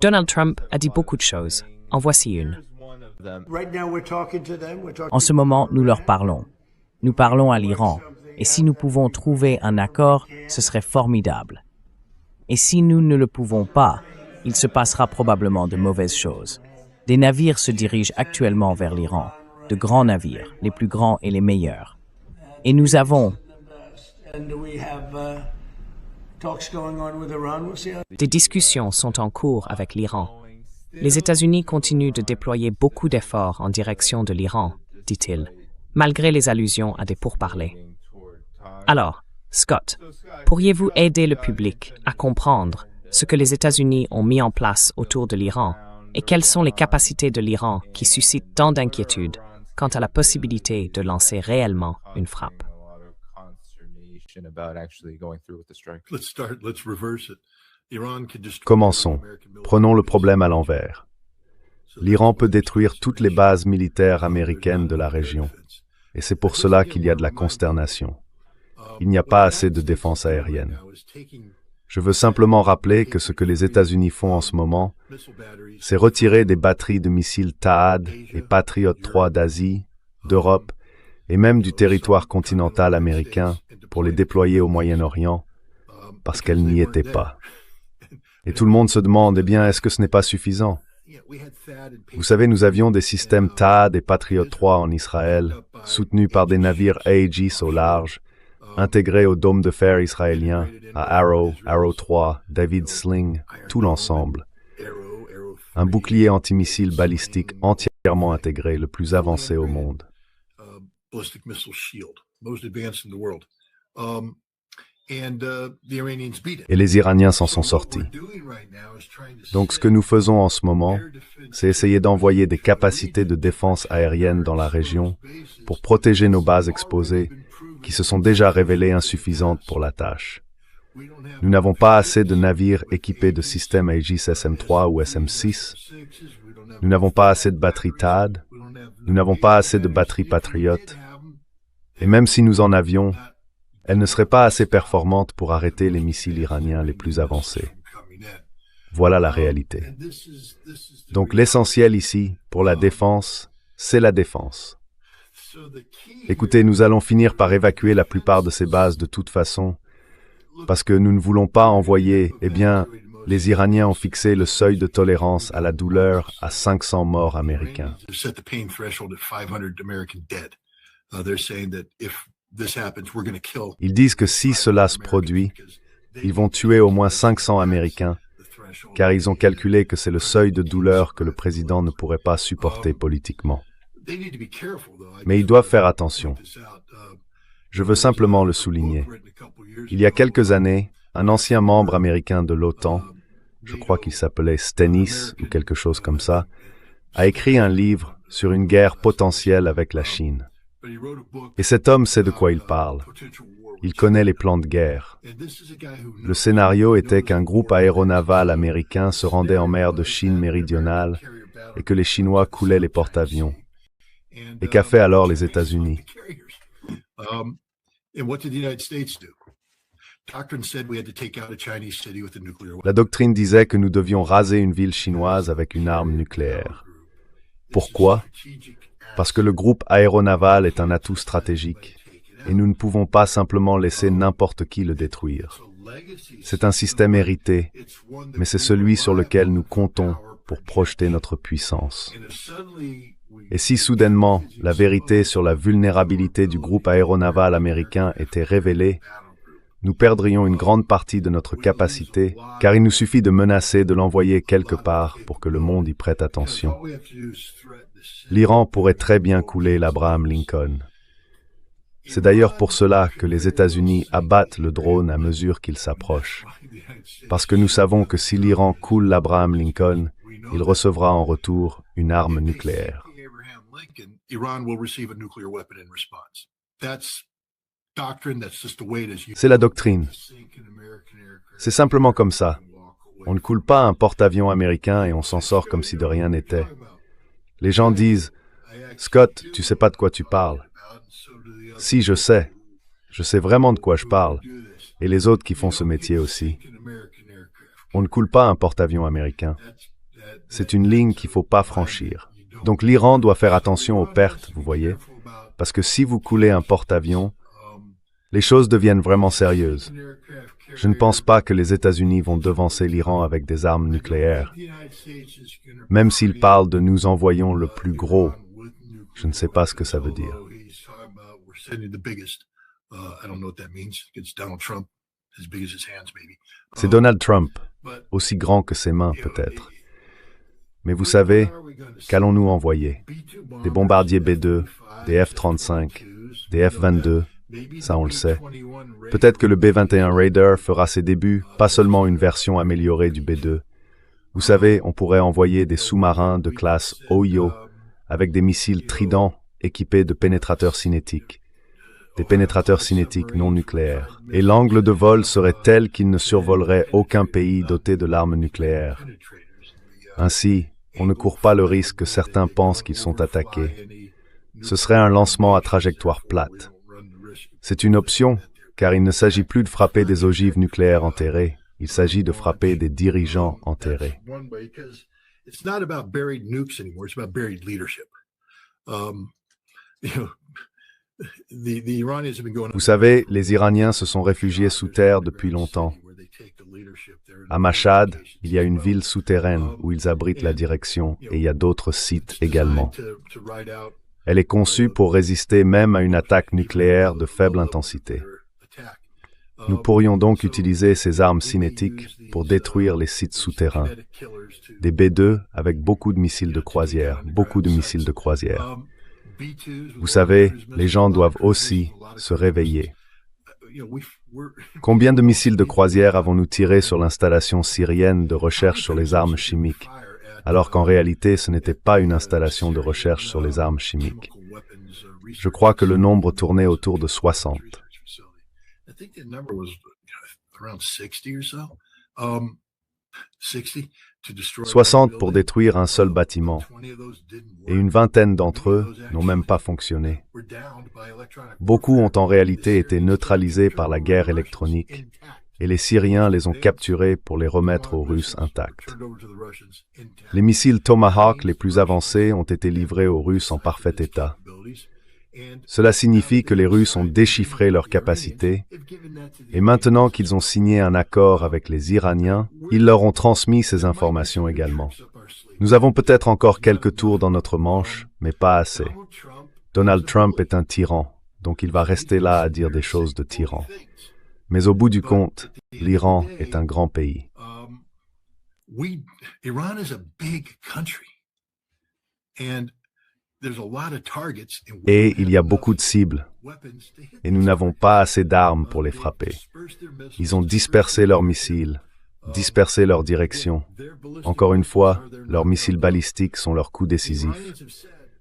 Donald Trump a dit beaucoup de choses. En voici une. En ce moment, nous leur parlons. Nous parlons à l'Iran. Et si nous pouvons trouver un accord, ce serait formidable. Et si nous ne le pouvons pas, il se passera probablement de mauvaises choses. Des navires se dirigent actuellement vers l'Iran, de grands navires, les plus grands et les meilleurs. Et nous avons des discussions sont en cours avec l'Iran. Les États-Unis continuent de déployer beaucoup d'efforts en direction de l'Iran, dit-il, malgré les allusions à des pourparlers. Alors, Scott, pourriez-vous aider le public à comprendre ce que les États-Unis ont mis en place autour de l'Iran et quelles sont les capacités de l'Iran qui suscitent tant d'inquiétude quant à la possibilité de lancer réellement une frappe? Commençons. Prenons le problème à l'envers. L'Iran peut détruire toutes les bases militaires américaines de la région. Et c'est pour cela qu'il y a de la consternation. Il n'y a pas assez de défense aérienne. Je veux simplement rappeler que ce que les États-Unis font en ce moment, c'est retirer des batteries de missiles THAAD et Patriot 3 d'Asie, d'Europe et même du territoire continental américain pour les déployer au Moyen-Orient, parce qu'elles n'y étaient pas. Et tout le monde se demande, eh bien, est-ce que ce n'est pas suffisant? Vous savez, nous avions des systèmes THAAD et Patriot 3 en Israël, soutenus par des navires Aegis au large, intégrés au dôme de fer israélien, à Arrow, Arrow 3, David Sling, tout l'ensemble. Un bouclier antimissile balistique entièrement intégré, le plus avancé au monde. Et les Iraniens s'en sont sortis. Donc ce que nous faisons en ce moment, c'est essayer d'envoyer des capacités de défense aérienne dans la région pour protéger nos bases exposées qui se sont déjà révélées insuffisantes pour la tâche. Nous n'avons pas assez de navires équipés de systèmes Aegis SM-3 ou SM-6. Nous n'avons pas assez de batteries THAAD. Nous n'avons pas assez de batteries Patriot. Et même si nous en avions, elles ne seraient pas assez performantes pour arrêter les missiles iraniens les plus avancés. Voilà la réalité. Donc l'essentiel ici, pour la défense, c'est la défense. Écoutez, nous allons finir par évacuer la plupart de ces bases de toute façon, parce que nous ne voulons pas envoyer, eh bien, les Iraniens ont fixé le seuil de tolérance à la douleur à 500 morts américains. Ils disent que si cela se produit, ils vont tuer au moins 500 Américains, car ils ont calculé que c'est le seuil de douleur que le président ne pourrait pas supporter politiquement. Mais ils doivent faire attention. Je veux simplement le souligner. Il y a quelques années, un ancien membre américain de l'OTAN, je crois qu'il s'appelait Stennis ou quelque chose comme ça, a écrit un livre sur une guerre potentielle avec la Chine. Et cet homme sait de quoi il parle. Il connaît les plans de guerre. Le scénario était qu'un groupe aéronaval américain se rendait en mer de Chine méridionale et que les Chinois coulaient les porte-avions. Et qu'a fait alors les États-Unis? La doctrine disait que nous devions raser une ville chinoise avec une arme nucléaire. Pourquoi? Parce que le groupe aéronaval est un atout stratégique et nous ne pouvons pas simplement laisser n'importe qui le détruire. C'est un système hérité, mais c'est celui sur lequel nous comptons pour projeter notre puissance. Et si soudainement la vérité sur la vulnérabilité du groupe aéronaval américain était révélée, nous perdrions une grande partie de notre capacité, car il nous suffit de menacer de l'envoyer quelque part pour que le monde y prête attention. L'Iran pourrait très bien couler l'Abraham Lincoln. C'est d'ailleurs pour cela que les États-Unis abattent le drone à mesure qu'il s'approche. Parce que nous savons que si l'Iran coule l'Abraham Lincoln, il recevra en retour une arme nucléaire. C'est la doctrine. C'est simplement comme ça. On ne coule pas un porte-avions américain et on s'en sort comme si de rien n'était. Les gens disent « Scott, tu sais pas de quoi tu parles. » Si, je sais. Je sais vraiment de quoi je parle. Et les autres qui font ce métier aussi. On ne coule pas un porte-avions américain. C'est une ligne qu'il ne faut pas franchir. Donc l'Iran doit faire attention aux pertes, vous voyez, parce que si vous coulez un porte-avions, les choses deviennent vraiment sérieuses. Je ne pense pas que les États-Unis vont devancer l'Iran avec des armes nucléaires. Même s'ils parlent de nous envoyons le plus gros, je ne sais pas ce que ça veut dire. C'est Donald Trump, aussi grand que ses mains peut-être. Mais vous savez, qu'allons-nous envoyer? Des bombardiers B-2, des F-35, des F-22, ça on le sait. Peut-être que le B-21 Raider fera ses débuts, pas seulement une version améliorée du B-2. Vous savez, on pourrait envoyer des sous-marins de classe Oyo avec des missiles Trident équipés de pénétrateurs cinétiques. Des pénétrateurs cinétiques non nucléaires. Et l'angle de vol serait tel qu'il ne survolerait aucun pays doté de l'arme nucléaire. Ainsi, on ne court pas le risque que certains pensent qu'ils sont attaqués. Ce serait un lancement à trajectoire plate. C'est une option, car il ne s'agit plus de frapper des ogives nucléaires enterrées, il s'agit de frapper des dirigeants enterrés. Vous savez, les Iraniens se sont réfugiés sous terre depuis longtemps. À Mashhad, il y a une ville souterraine où ils abritent la direction et il y a d'autres sites également. Elle est conçue pour résister même à une attaque nucléaire de faible intensité. Nous pourrions donc utiliser ces armes cinétiques pour détruire les sites souterrains. Des B-2 avec beaucoup de missiles de croisière, Vous savez, les gens doivent aussi se réveiller. Combien de missiles de croisière avons-nous tirés sur l'installation syrienne de recherche sur les armes chimiques, alors qu'en réalité ce n'était pas une installation de recherche sur les armes chimiques? Je crois que le nombre tournait autour de 60. 60 pour détruire un seul bâtiment. Et une vingtaine d'entre eux n'ont même pas fonctionné. Beaucoup ont en réalité été neutralisés par la guerre électronique, et les Syriens les ont capturés pour les remettre aux Russes intacts. Les missiles Tomahawk les plus avancés ont été livrés aux Russes en parfait état. Cela signifie que les Russes ont déchiffré leurs capacités, et maintenant qu'ils ont signé un accord avec les Iraniens, ils leur ont transmis ces informations également. Nous avons peut-être encore quelques tours dans notre manche, mais pas assez. Donald Trump est un tyran, donc il va rester là à dire des choses de tyran. Mais au bout du compte, l'Iran est un grand pays. Et il y a beaucoup de cibles, et nous n'avons pas assez d'armes pour les frapper. Ils ont dispersé leurs missiles, dispersé leur direction. Encore une fois, leurs missiles balistiques sont leur coup décisif.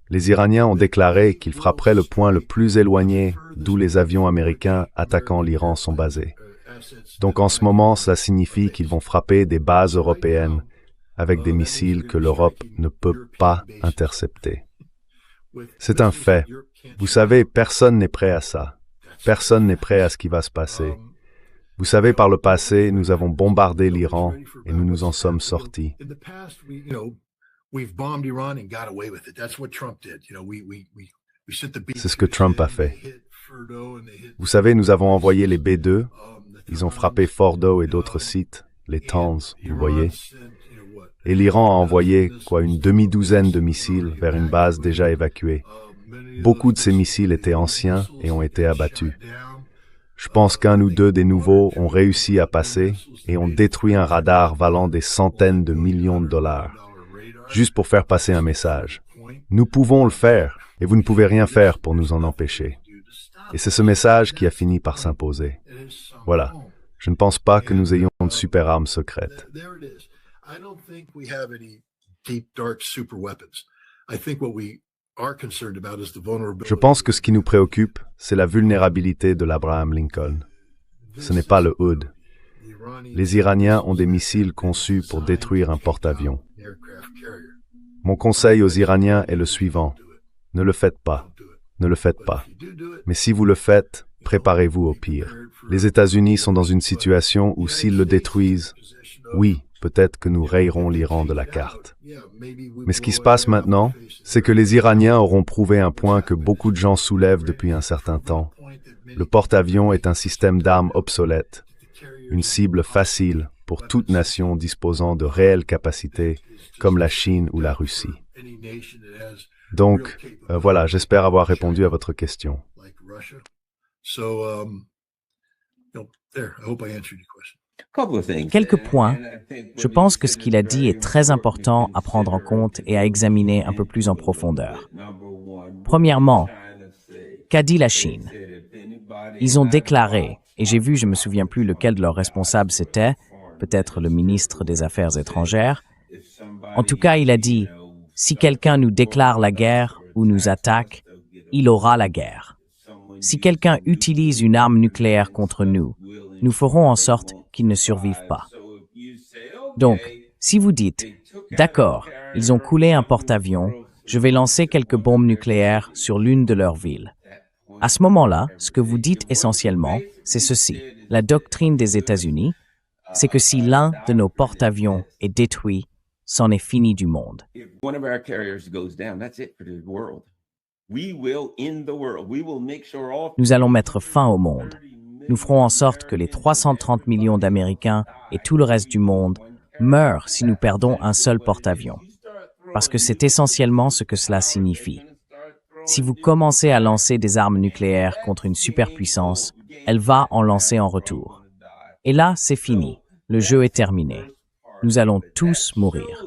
Les Iraniens ont déclaré qu'ils frapperaient le point le plus éloigné d'où les avions américains attaquant l'Iran sont basés. Donc en ce moment, ça signifie qu'ils vont frapper des bases européennes avec des missiles que l'Europe ne peut pas intercepter. C'est un fait. Vous savez, personne n'est prêt à ça. Personne n'est prêt à ce qui va se passer. Vous savez, par le passé, nous avons bombardé l'Iran et nous nous en sommes sortis. C'est ce que Trump a fait. Vous savez, nous avons envoyé les B-2, ils ont frappé Fordo et d'autres sites, les Tanz, vous voyez. Et l'Iran a envoyé, une demi-douzaine de missiles vers une base déjà évacuée. Beaucoup de ces missiles étaient anciens et ont été abattus. Je pense qu'un ou deux des nouveaux ont réussi à passer et ont détruit un radar valant des centaines de millions de dollars, juste pour faire passer un message. Nous pouvons le faire, et vous ne pouvez rien faire pour nous en empêcher. Et c'est ce message qui a fini par s'imposer. Voilà. Je ne pense pas que nous ayons de super armes secrètes. Je pense que ce qui nous préoccupe, c'est la vulnérabilité de l'Abraham Lincoln. Ce n'est pas le Hood. Les Iraniens ont des missiles conçus pour détruire un porte-avions. Mon conseil aux Iraniens est le suivant. Ne le faites pas. Ne le faites pas. Mais si vous le faites, préparez-vous au pire. Les États-Unis sont dans une situation où s'ils le détruisent, oui, peut-être que nous rayerons l'Iran de la carte. Mais ce qui se passe maintenant, c'est que les Iraniens auront prouvé un point que beaucoup de gens soulèvent depuis un certain temps. Le porte-avions est un système d'armes obsolète, une cible facile pour toute nation disposant de réelles capacités, comme la Chine ou la Russie. Donc, voilà, j'espère avoir répondu à votre question. Quelques points. Je pense que ce qu'il a dit est très important à prendre en compte et à examiner un peu plus en profondeur. Premièrement, qu'a dit la Chine? Ils ont déclaré, et j'ai vu, je ne me souviens plus lequel de leurs responsables c'était, peut-être le ministre des Affaires étrangères. En tout cas, il a dit, si quelqu'un nous déclare la guerre ou nous attaque, il aura la guerre. Si quelqu'un utilise une arme nucléaire contre nous, nous ferons en sorte qu'il ne survive pas. Donc, si vous dites, d'accord, ils ont coulé un porte-avions, je vais lancer quelques bombes nucléaires sur l'une de leurs villes. À ce moment-là, ce que vous dites essentiellement, c'est ceci. La doctrine des États-Unis, c'est que si l'un de nos porte-avions est détruit, c'en est fini du monde. Nous allons mettre fin au monde. Nous ferons en sorte que les 330 millions d'Américains et tout le reste du monde meurent si nous perdons un seul porte-avions. Parce que c'est essentiellement ce que cela signifie. Si vous commencez à lancer des armes nucléaires contre une superpuissance, elle va en lancer en retour. Et là, c'est fini. Le jeu est terminé. Nous allons tous mourir.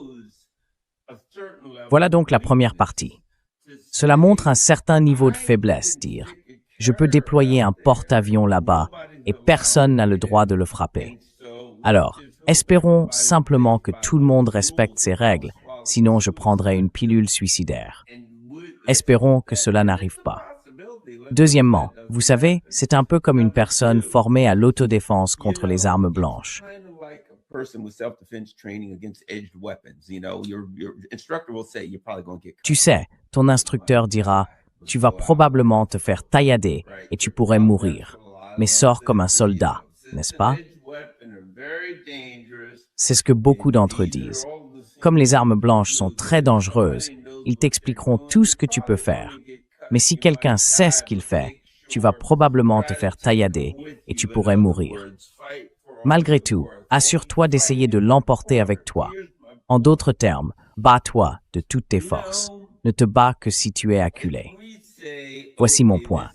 Voilà donc la première partie. Cela montre un certain niveau de faiblesse, dire « Je peux déployer un porte-avions là-bas et personne n'a le droit de le frapper. » Alors, espérons simplement que tout le monde respecte ces règles, sinon je prendrai une pilule suicidaire. Espérons que cela n'arrive pas. Deuxièmement, vous savez, c'est un peu comme une personne formée à l'autodéfense contre les armes blanches. Tu sais, ton instructeur dira, tu vas probablement te faire taillader et tu pourrais mourir, mais sors comme un soldat, n'est-ce pas? C'est ce que beaucoup d'entre eux disent. Comme les armes blanches sont très dangereuses, ils t'expliqueront tout ce que tu peux faire. Mais si quelqu'un sait ce qu'il fait, tu vas probablement te faire taillader et tu pourrais mourir. Malgré tout, assure-toi d'essayer de l'emporter avec toi. En d'autres termes, bats-toi de toutes tes forces. Ne te bats que si tu es acculé. Voici mon point.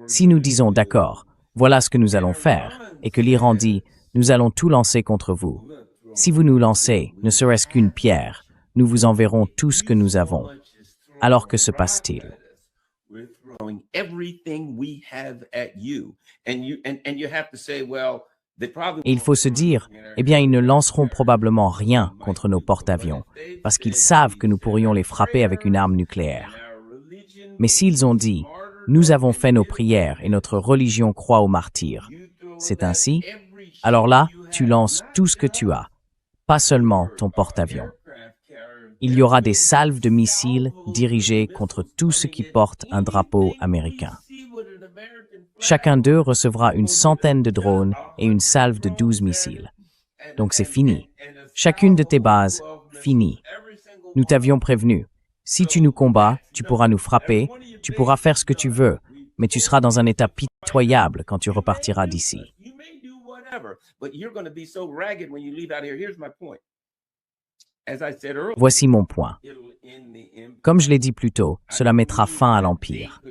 Si nous disons d'accord, voilà ce que nous allons faire, et que l'Iran dit, nous allons tout lancer contre vous. Si vous nous lancez, ne serait-ce qu'une pierre, nous vous enverrons tout ce que nous avons. Alors que se passe-t-il? Et il faut se dire, eh bien, ils ne lanceront probablement rien contre nos porte-avions, parce qu'ils savent que nous pourrions les frapper avec une arme nucléaire. Mais s'ils ont dit, nous avons fait nos prières et notre religion croit aux martyrs, c'est ainsi? Alors là, tu lances tout ce que tu as, pas seulement ton porte-avions. Il y aura des salves de missiles dirigées contre tout ce qui porte un drapeau américain. Chacun d'eux recevra une centaine de drones et une salve de 12 missiles. Donc c'est fini. Chacune de tes bases, fini. Nous t'avions prévenu. Si tu nous combats, tu pourras nous frapper, tu pourras faire ce que tu veux, mais tu seras dans un état pitoyable quand tu repartiras d'ici. Voici mon point. Comme je l'ai dit plus tôt, cela mettra fin à l'Empire.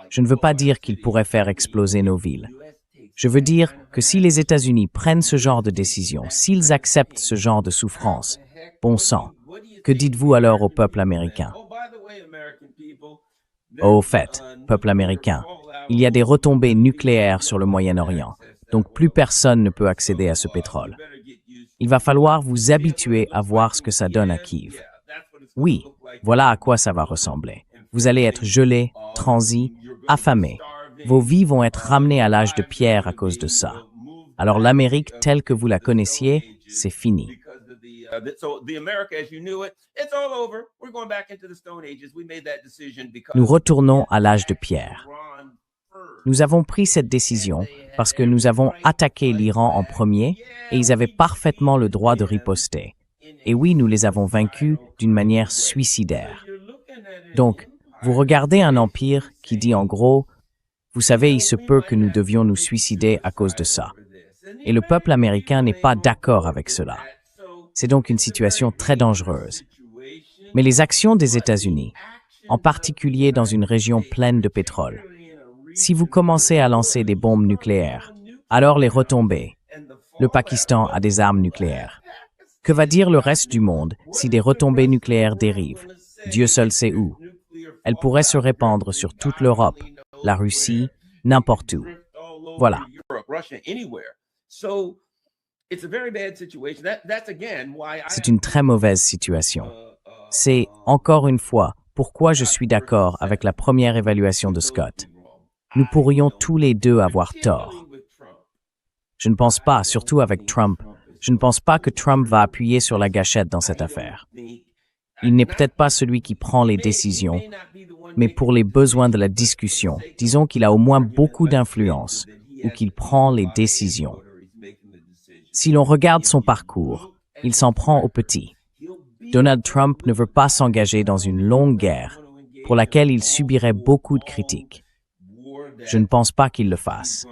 Je ne veux pas dire qu'il pourrait faire exploser nos villes. Je veux dire que si les États-Unis prennent ce genre de décision, s'ils acceptent ce genre de souffrance, bon sang, que dites-vous alors au peuple américain? Au fait, peuple américain, il y a des retombées nucléaires sur le Moyen-Orient, donc plus personne ne peut accéder à ce pétrole. Il va falloir vous habituer à voir ce que ça donne à Kiev. Oui, voilà à quoi ça va ressembler. Vous allez être gelés, transis, affamés. Vos vies vont être ramenées à l'âge de pierre à cause de ça. Alors l'Amérique telle que vous la connaissiez, c'est fini. Nous retournons à l'âge de pierre. Nous avons pris cette décision parce que nous avons attaqué l'Iran en premier et ils avaient parfaitement le droit de riposter. Et oui, nous les avons vaincus d'une manière suicidaire. Donc, vous regardez un empire qui dit en gros, vous savez, il se peut que nous devions nous suicider à cause de ça. Et le peuple américain n'est pas d'accord avec cela. C'est donc une situation très dangereuse. Mais les actions des États-Unis, en particulier dans une région pleine de pétrole, si vous commencez à lancer des bombes nucléaires, alors les retombées. Le Pakistan a des armes nucléaires. Que va dire le reste du monde si des retombées nucléaires dérivent? Dieu seul sait où. Elles pourraient se répandre sur toute l'Europe, la Russie, n'importe où. Voilà. C'est une très mauvaise situation. C'est, encore une fois, pourquoi je suis d'accord avec la première évaluation de Scott. Nous pourrions tous les deux avoir tort. Je ne pense pas, surtout avec Trump, je ne pense pas que Trump va appuyer sur la gâchette dans cette affaire. Il n'est peut-être pas celui qui prend les décisions, mais pour les besoins de la discussion, disons qu'il a au moins beaucoup d'influence ou qu'il prend les décisions. Si l'on regarde son parcours, il s'en prend au petit. Donald Trump ne veut pas s'engager dans une longue guerre pour laquelle il subirait beaucoup de critiques. Je ne pense pas qu'il le fasse.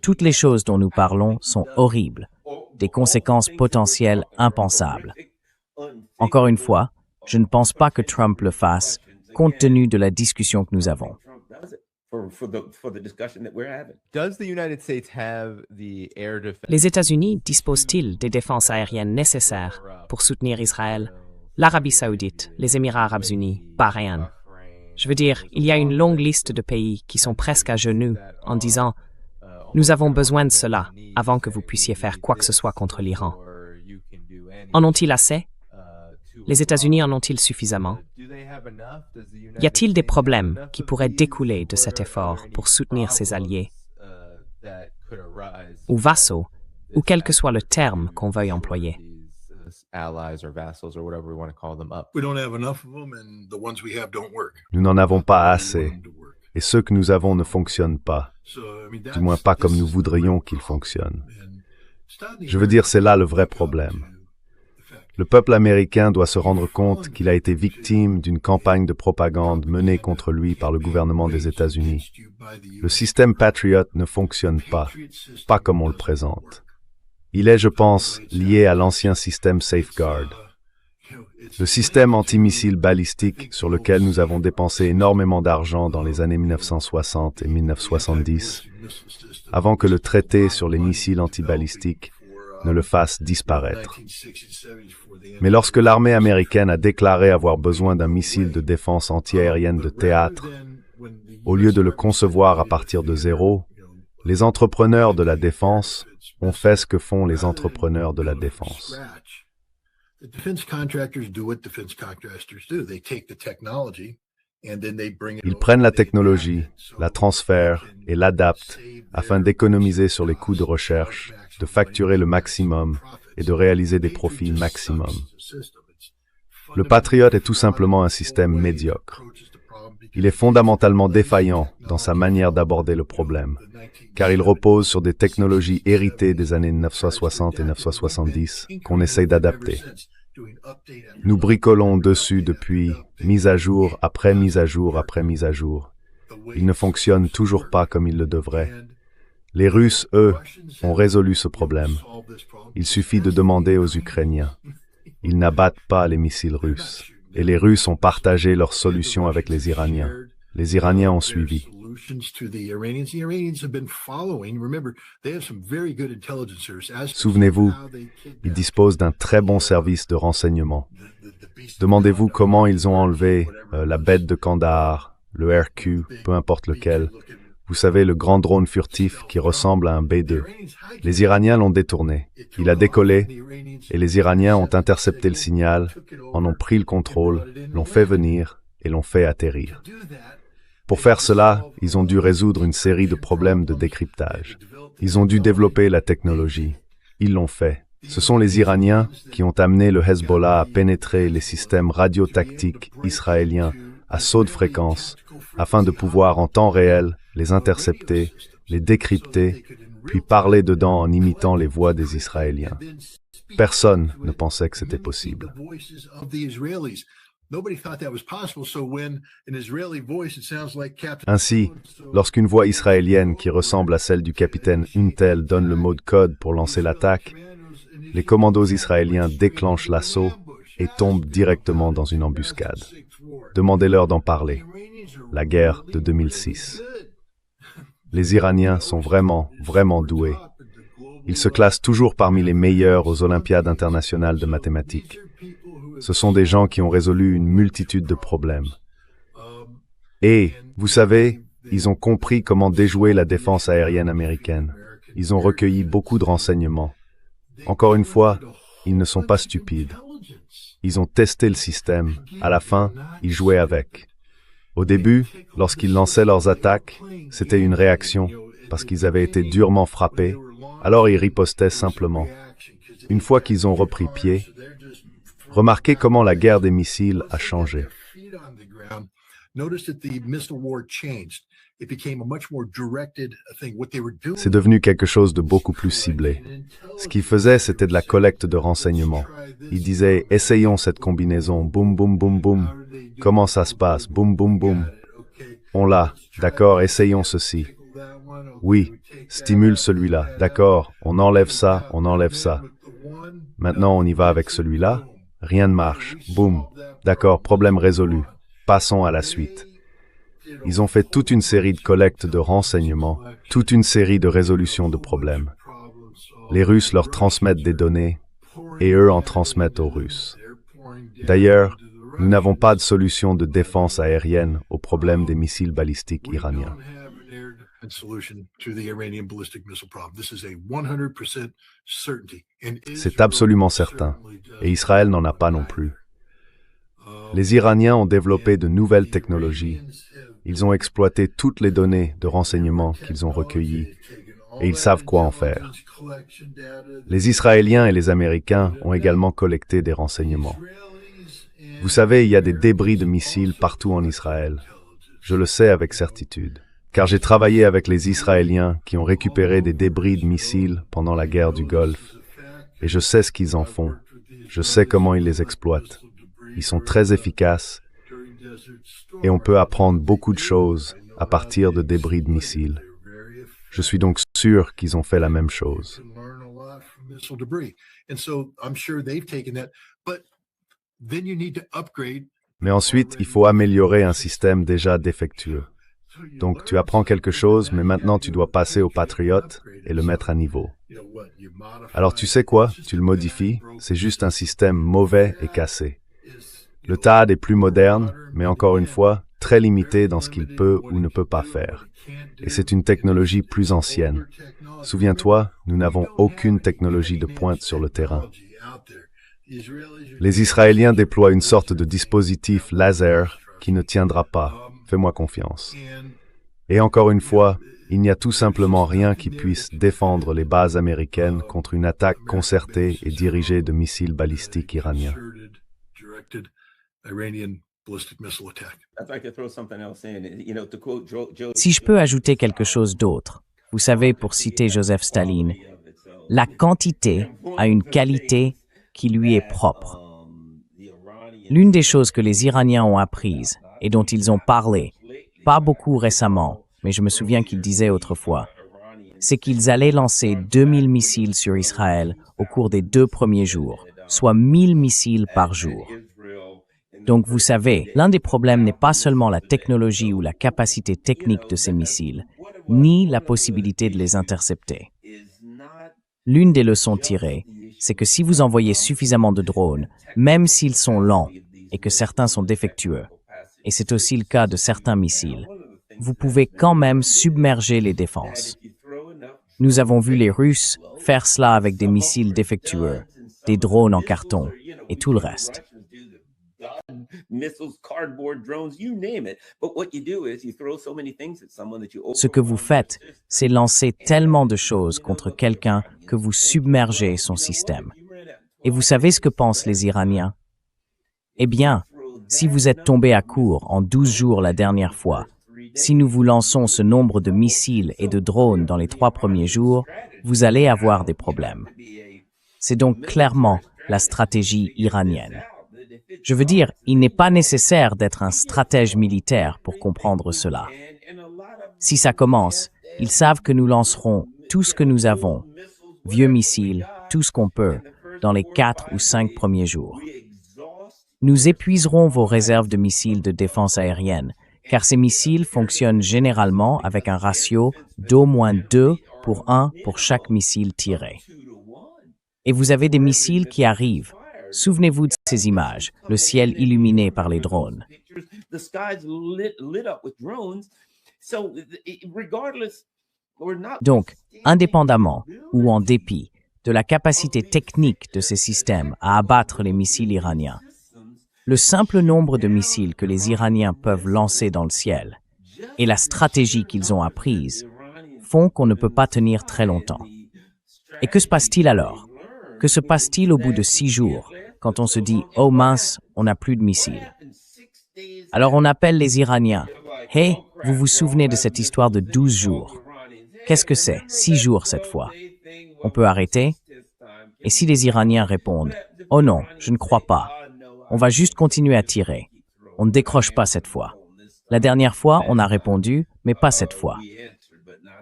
Toutes les choses dont nous parlons sont horribles, des conséquences potentielles impensables. Encore une fois, je ne pense pas que Trump le fasse, compte tenu de la discussion que nous avons. Les États-Unis disposent-ils des défenses aériennes nécessaires pour soutenir Israël, l'Arabie saoudite, les Émirats arabes unis, Bahreïn? Je veux dire, il y a une longue liste de pays qui sont presque à genoux en disant « Nous avons besoin de cela avant que vous puissiez faire quoi que ce soit contre l'Iran. » En ont-ils assez? Les États-Unis en ont-ils suffisamment? Y a-t-il des problèmes qui pourraient découler de cet effort pour soutenir ses alliés ou vassaux, ou quel que soit le terme qu'on veuille employer? Nous n'en avons pas assez, et ceux que nous avons ne fonctionnent pas, du moins pas comme nous voudrions qu'ils fonctionnent. Je veux dire, c'est là le vrai problème. Le peuple américain doit se rendre compte qu'il a été victime d'une campagne de propagande menée contre lui par le gouvernement des États-Unis. Le système Patriot ne fonctionne pas comme on le présente. Il est, je pense, lié à l'ancien système Safeguard. Le système antimissile balistique sur lequel nous avons dépensé énormément d'argent dans les années 1960 et 1970, avant que le traité sur les missiles antibalistiques ne le fasse disparaître. Mais lorsque l'armée américaine a déclaré avoir besoin d'un missile de défense antiaérienne de théâtre, au lieu de le concevoir à partir de zéro, les entrepreneurs de la défense ont fait ce que font les entrepreneurs de la défense. Ils prennent la technologie, la transfèrent et l'adaptent afin d'économiser sur les coûts de recherche, de facturer le maximum et de réaliser des profits maximum. Le Patriot est tout simplement un système médiocre. Il est fondamentalement défaillant dans sa manière d'aborder le problème, car il repose sur des technologies héritées des années 1960 et 1970 qu'on essaye d'adapter. Nous bricolons dessus depuis mise à jour après mise à jour après mise à jour. Il ne fonctionne toujours pas comme il le devrait. Les Russes, eux, ont résolu ce problème. Il suffit de demander aux Ukrainiens. Ils n'abattent pas les missiles russes. Et les Russes ont partagé leur solution avec les Iraniens. Les Iraniens ont suivi. Souvenez-vous, ils disposent d'un très bon service de renseignement. Demandez-vous comment ils ont enlevé la bête de Kandahar, le RQ, peu importe lequel. Vous savez, le grand drone furtif qui ressemble à un B-2. Les Iraniens l'ont détourné. Il a décollé et les Iraniens ont intercepté le signal, en ont pris le contrôle, l'ont fait venir et l'ont fait atterrir. Pour faire cela, ils ont dû résoudre une série de problèmes de décryptage. Ils ont dû développer la technologie. Ils l'ont fait. Ce sont les Iraniens qui ont amené le Hezbollah à pénétrer les systèmes radiotactiques israéliens à saut de fréquence afin de pouvoir en temps réel les intercepter, les décrypter, puis parler dedans en imitant les voix des Israéliens. Personne ne pensait que c'était possible. Ainsi, lorsqu'une voix israélienne qui ressemble à celle du capitaine Untel donne le mot de code pour lancer l'attaque, les commandos israéliens déclenchent l'assaut et tombent directement dans une embuscade. Demandez-leur d'en parler. La guerre de 2006. Les Iraniens sont vraiment doués. Ils se classent toujours parmi les meilleurs aux Olympiades internationales de mathématiques. Ce sont des gens qui ont résolu une multitude de problèmes. Et, vous savez, ils ont compris comment déjouer la défense aérienne américaine. Ils ont recueilli beaucoup de renseignements. Encore une fois, ils ne sont pas stupides. Ils ont testé le système. À la fin, ils jouaient avec. Au début, lorsqu'ils lançaient leurs attaques, c'était une réaction, parce qu'ils avaient été durement frappés, alors ils ripostaient simplement. Une fois qu'ils ont repris pied, remarquez comment la guerre des missiles a changé. C'est devenu quelque chose de beaucoup plus ciblé. Ce qu'ils faisaient, c'était de la collecte de renseignements. Ils disaient « Essayons cette combinaison, boum, boum, boum, boum. Comment ça se passe, boum, boum, boum. On l'a, d'accord, essayons ceci. Oui, stimule celui-là, d'accord, on enlève ça, on enlève ça. Maintenant, on y va avec celui-là. Rien ne marche, boum. D'accord, problème résolu. Passons à la suite. » Ils ont fait toute une série de collectes de renseignements, toute une série de résolutions de problèmes. Les Russes leur transmettent des données, et eux en transmettent aux Russes. D'ailleurs, nous n'avons pas de solution de défense aérienne au problème des missiles balistiques iraniens. C'est absolument certain, et Israël n'en a pas non plus. Les Iraniens ont développé de nouvelles technologies. Ils ont exploité toutes les données de renseignement qu'ils ont recueillies, et ils savent quoi en faire. Les Israéliens et les Américains ont également collecté des renseignements. Vous savez, il y a des débris de missiles partout en Israël. Je le sais avec certitude, car j'ai travaillé avec les Israéliens qui ont récupéré des débris de missiles pendant la guerre du Golfe, et je sais ce qu'ils en font. Je sais comment ils les exploitent. Ils sont très efficaces, et on peut apprendre beaucoup de choses à partir de débris de missiles. Je suis donc sûr qu'ils ont fait la même chose. Mais ensuite, il faut améliorer un système déjà défectueux. Donc, tu apprends quelque chose, mais maintenant tu dois passer au Patriot et le mettre à niveau. Alors, tu sais quoi? Tu le modifies. C'est juste un système mauvais et cassé. Le THAAD est plus moderne, mais encore une fois, très limité dans ce qu'il peut ou ne peut pas faire. Et c'est une technologie plus ancienne. Souviens-toi, nous n'avons aucune technologie de pointe sur le terrain. Les Israéliens déploient une sorte de dispositif laser qui ne tiendra pas. Fais-moi confiance. Et encore une fois, il n'y a tout simplement rien qui puisse défendre les bases américaines contre une attaque concertée et dirigée de missiles balistiques iraniens. Si je peux ajouter quelque chose d'autre, vous savez, pour citer Joseph Staline, la quantité a une qualité qui lui est propre. L'une des choses que les Iraniens ont apprises et dont ils ont parlé, pas beaucoup récemment, mais je me souviens qu'ils disaient autrefois, c'est qu'ils allaient lancer 2000 missiles sur Israël au cours des 2 premiers jours, soit 1000 missiles par jour. Donc vous savez, l'un des problèmes n'est pas seulement la technologie ou la capacité technique de ces missiles, ni la possibilité de les intercepter. L'une des leçons tirées, c'est que si vous envoyez suffisamment de drones, même s'ils sont lents et que certains sont défectueux, et c'est aussi le cas de certains missiles, vous pouvez quand même submerger les défenses. Nous avons vu les Russes faire cela avec des missiles défectueux, des drones en carton et tout le reste. Ce que vous faites, c'est lancer tellement de choses contre quelqu'un que vous submergez son système. Et vous savez ce que pensent les Iraniens? Eh bien, si vous êtes tombé à court en 12 jours la dernière fois, si nous vous lançons ce nombre de missiles et de drones dans les 3 premiers jours, vous allez avoir des problèmes. C'est donc clairement la stratégie iranienne. Je veux dire, il n'est pas nécessaire d'être un stratège militaire pour comprendre cela. Si ça commence, ils savent que nous lancerons tout ce que nous avons, vieux missiles, tout ce qu'on peut, dans les 4 ou 5 premiers jours. Nous épuiserons vos réserves de missiles de défense aérienne, car ces missiles fonctionnent généralement avec un ratio d'au moins 2 pour 1 pour chaque missile tiré. Et vous avez des missiles qui arrivent. Souvenez-vous de ces images, le ciel illuminé par les drones. Donc, indépendamment ou en dépit de la capacité technique de ces systèmes à abattre les missiles iraniens, le simple nombre de missiles que les Iraniens peuvent lancer dans le ciel et la stratégie qu'ils ont apprise font qu'on ne peut pas tenir très longtemps. Et que se passe-t-il alors? Que se passe-t-il au bout de 6 jours, quand on se dit « Oh mince, on n'a plus de missiles ». Alors on appelle les Iraniens. « Hey, vous vous souvenez de cette histoire de 12 jours? Qu'est-ce que c'est? 6 jours cette fois. On peut arrêter ?» Et si les Iraniens répondent « Oh non, je ne crois pas. On va juste continuer à tirer. On ne décroche pas cette fois. La dernière fois, on a répondu, mais pas cette fois. »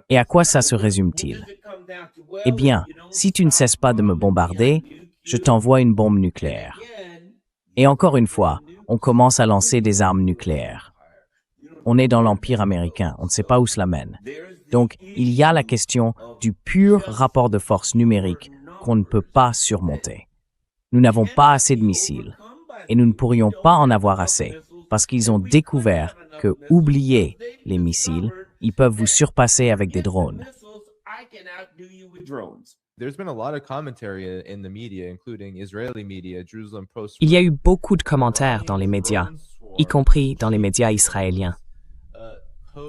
Et à quoi ça se résume-t-il? Eh bien, si tu ne cesses pas de me bombarder, je t'envoie une bombe nucléaire. Et encore une fois, on commence à lancer des armes nucléaires. On est dans l'Empire américain, on ne sait pas où cela mène. Donc, il y a la question du pur rapport de force numérique qu'on ne peut pas surmonter. Nous n'avons pas assez de missiles, et nous ne pourrions pas en avoir assez, parce qu'ils ont découvert que, oubliez les missiles, ils peuvent vous surpasser avec des drones. Il y a eu beaucoup de commentaires dans les médias, y compris dans les médias israéliens.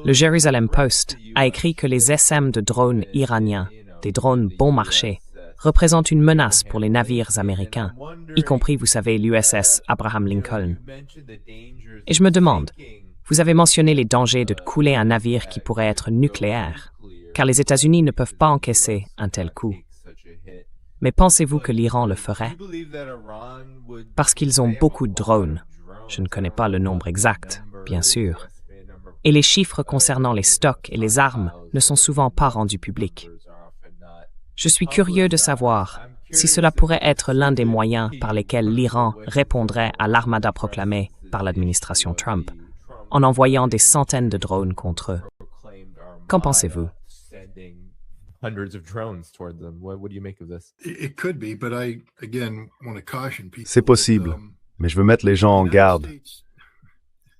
Le Jerusalem Post a écrit que les SM de drones iraniens, des drones bon marché, représentent une menace pour les navires américains, y compris, vous savez, l'USS Abraham Lincoln. Et je me demande, vous avez mentionné les dangers de couler un navire qui pourrait être nucléaire, car les États-Unis ne peuvent pas encaisser un tel coup. Mais pensez-vous que l'Iran le ferait? Parce qu'ils ont beaucoup de drones. Je ne connais pas le nombre exact, bien sûr. Et les chiffres concernant les stocks et les armes ne sont souvent pas rendus publics. Je suis curieux de savoir si cela pourrait être l'un des moyens par lesquels l'Iran répondrait à l'armada proclamée par l'administration Trump, en envoyant des centaines de drones contre eux. Qu'en pensez-vous? C'est possible, mais je veux mettre les gens en garde.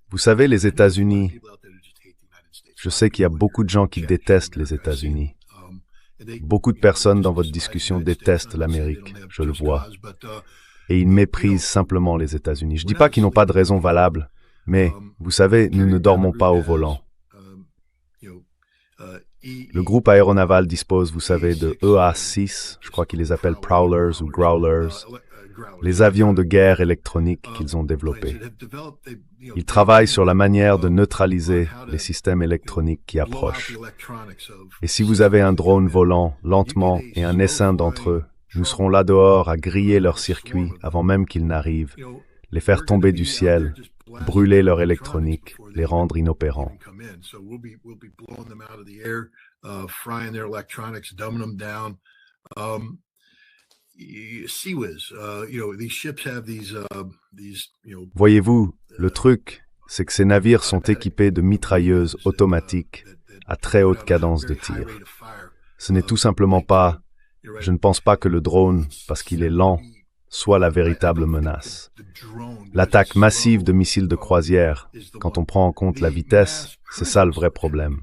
Vous savez, les États-Unis, je sais qu'il y a beaucoup de gens qui détestent les États-Unis. Beaucoup de personnes dans votre discussion détestent l'Amérique, je le vois. Et ils méprisent simplement les États-Unis. Je ne dis pas qu'ils n'ont pas de raison valable, mais, vous savez, nous ne dormons pas au volant. Le groupe aéronaval dispose, vous savez, de EA-6, je crois qu'ils les appellent Prowlers ou Growlers, les avions de guerre électroniques qu'ils ont développés. Ils travaillent sur la manière de neutraliser les systèmes électroniques qui approchent. Et si vous avez un drone volant lentement et un essaim d'entre eux, nous serons là dehors à griller leurs circuits avant même qu'ils n'arrivent, les faire tomber du ciel, brûler leur électronique, les rendre inopérants. Voyez-vous, le truc, c'est que ces navires sont équipés de mitrailleuses automatiques à très haute cadence de tir. Ce n'est tout simplement pas, je ne pense pas que le drone, parce qu'il est lent, soit la véritable menace. L'attaque massive de missiles de croisière, quand on prend en compte la vitesse, c'est ça le vrai problème.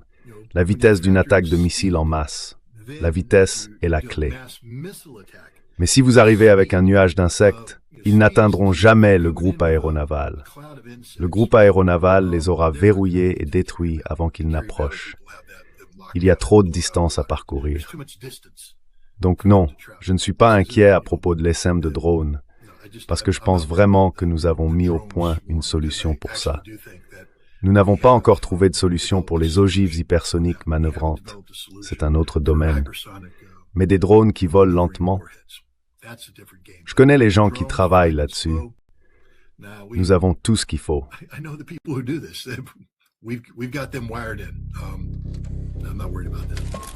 La vitesse d'une attaque de missiles en masse. La vitesse est la clé. Mais si vous arrivez avec un nuage d'insectes, ils n'atteindront jamais le groupe aéronaval. Le groupe aéronaval les aura verrouillés et détruits avant qu'ils n'approchent. Il y a trop de distance à parcourir. Donc non, je ne suis pas inquiet à propos de l'essaim de drones, parce que je pense vraiment que nous avons mis au point une solution pour ça. Nous n'avons pas encore trouvé de solution pour les ogives hypersoniques manœuvrantes. C'est un autre domaine. Mais des drones qui volent lentement, je connais les gens qui travaillent là-dessus. Nous avons tout ce qu'il faut. We've got them wired in. I'm not worried about that.